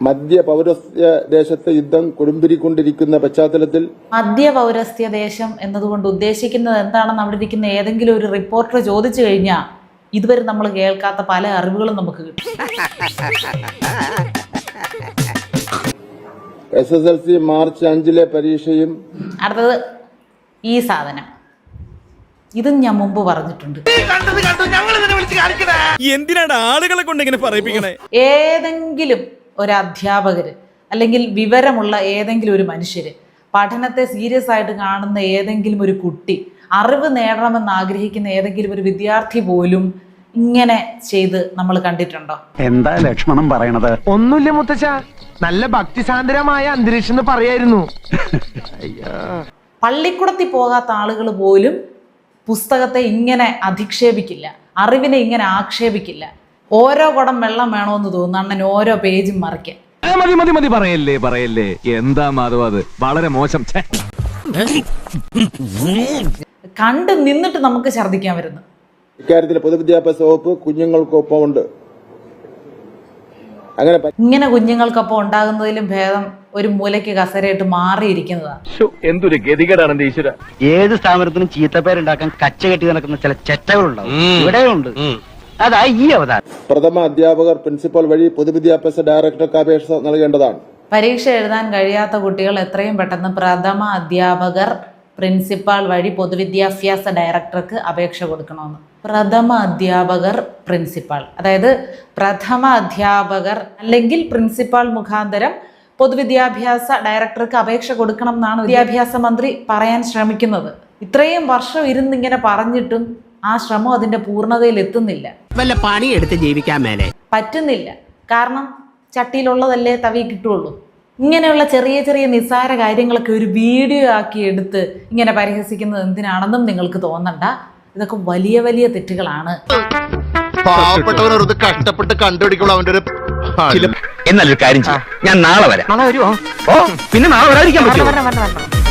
മധ്യ പൗരസ്ത്യ ദേശത്തെ യുദ്ധം കൊടുമ്പിരിക്കൊണ്ടിരിക്കുന്ന പശ്ചാത്തലത്തിൽ മധ്യ പൗരസ്ത്യ ദേശം എന്നതുകൊണ്ട് ഉദ്ദേശിക്കുന്നത് എന്താണെന്ന് അവിടെ ഇരിക്കുന്ന ഏതെങ്കിലും ഒരു റിപ്പോർട്ടർ ചോദിച്ചു കഴിഞ്ഞാൽ ഇതുവരെ നമ്മൾ കേൾക്കാത്ത പല അറിവുകളും നമുക്ക് കിട്ടും. SSLC മാർച്ച് 5 പരീക്ഷയും അടുത്തത് ഈ സാധനം, ഇതും ഞാൻ മുമ്പ് പറഞ്ഞിട്ടുണ്ട്. എന്തിനാണ് ആളുകളെ കൊണ്ട് ഇങ്ങനെ പറയിപ്പിക്കണേ? ഏതെങ്കിലും ഒരു അധ്യാപകര് അല്ലെങ്കിൽ വിവരമുള്ള ഏതെങ്കിലും ഒരു മനുഷ്യര് പഠനത്തെ സീരിയസ് ആയിട്ട് കാണുന്ന ഏതെങ്കിലും ഒരു കുട്ടി, അറിവ് നേടണമെന്ന് ആഗ്രഹിക്കുന്ന ഏതെങ്കിലും ഒരു വിദ്യാർത്ഥി പോലും ഇങ്ങനെ ചെയ്ത് നമ്മൾ കണ്ടിട്ടുണ്ടോ? എന്താ ലക്ഷ്മണം പറയണത്? ഒന്നുമില്ല മുത്തച്ഛ, നല്ല ഭക്തിസാന്ദ്രമായ അന്തരീക്ഷം എന്ന് പറയായിരുന്നു. പള്ളിക്കൂടത്തിൽ പോകാത്ത ആളുകൾ പോലും പുസ്തകത്തെ ഇങ്ങനെ അധിക്ഷേപിക്കില്ല, അറിവിനെ ഇങ്ങനെ ആക്ഷേപിക്കില്ല. ഓരോ കുടം വെള്ളം വേണമെന്ന് തോന്നുന്നു അണ്ണൻ ഓരോ പേജും മറിക്കാൻ. മതി മതി മതി, പറയല്ലേ പറയല്ലേ, എന്താ മാധവ അത് വളരെ മോശം. കണ്ട് നിന്നിട്ട് നമുക്ക് ഛർദ്ദിക്കാൻ വരുന്നു. ഇക്കാര്യത്തിൽ പൊതുവിദ്യാഭ്യാസ വകുപ്പ് കുഞ്ഞുങ്ങൾക്കൊപ്പമുണ്ട്. ഇങ്ങനെ കുഞ്ഞുങ്ങൾക്കൊപ്പം ഉണ്ടാകുന്നതിലും ഭേദം ഒരു മൂലയ്ക്ക് കസരയിട്ട് മാറിയിരിക്കുന്നതാണ്. എന്തൊരു ഗതികേടാണ് എന്റെ ഈശ്വര. ഏത് സ്ഥാപനത്തിനും ചീത്തപ്പേരുണ്ടാക്കാൻ കച്ച കെട്ടി നടക്കുന്ന ചില ചെറ്റകളുണ്ടാവും, ഇവിടെയുണ്ട്. അതാ ഈ അവതാരം. പ്രഥമ അധ്യാപകർ പ്രിൻസിപ്പൽ വഴി പൊതുവിദ്യാഭ്യാസ ഡയറക്ടർക്ക് അപേക്ഷ നൽകേണ്ടതാണ്. പരീക്ഷ എഴുതാൻ കഴിയാത്ത കുട്ടികൾ എത്രയും പെട്ടെന്ന് പ്രഥമ അധ്യാപകർ പ്രിൻസിപ്പാൾ വഴി പൊതുവിദ്യാഭ്യാസ ഡയറക്ടർക്ക് അപേക്ഷ കൊടുക്കണമെന്ന്. പ്രഥമ അധ്യാപകർ പ്രിൻസിപ്പാൾ, അതായത് പ്രഥമ അധ്യാപകർ അല്ലെങ്കിൽ പ്രിൻസിപ്പാൾ മുഖാന്തരം പൊതുവിദ്യാഭ്യാസ ഡയറക്ടർക്ക് അപേക്ഷ കൊടുക്കണം എന്നാണ് വിദ്യാഭ്യാസ മന്ത്രി പറയാൻ ശ്രമിക്കുന്നത്. ഇത്രയും വർഷം ഇരുന്നിങ്ങനെ പറഞ്ഞിട്ടും ആ ശ്രമം അതിന്റെ പൂർണ്ണതയിൽ എത്തുന്നില്ല. വല്ല പണിയെടുത്ത് ജീവിക്കാൻ മേലെ പറ്റുന്നില്ല. കാരണം ചട്ടിയിലുള്ളതല്ലേ തവി കിട്ടുള്ളൂ. ഇങ്ങനെയുള്ള ചെറിയ ചെറിയ നിസ്സാര കാര്യങ്ങളൊക്കെ ഒരു വീഡിയോ ആക്കി എടുത്ത് ഇങ്ങനെ പരിഹസിക്കുന്നത് എന്തിനാണെന്നും നിങ്ങൾക്ക് തോന്നണ്ട. ഇതൊക്കെ വലിയ വലിയ തെറ്റുകളാണ്. പാവപ്പെട്ടവനൊരു കഷ്ടപ്പെട്ട് കണ്ടുപിടിക്കുമ്പോൾ അവന്റെ ഒരു എന്നല്ലൊരു കാര്യം ചെയ്യാം, ഞാൻ നാളെ വരാം. നാളെ വരുമോ? പിന്നെ നാളെ വരാതിരിക്കാൻ പറ്റുമോ?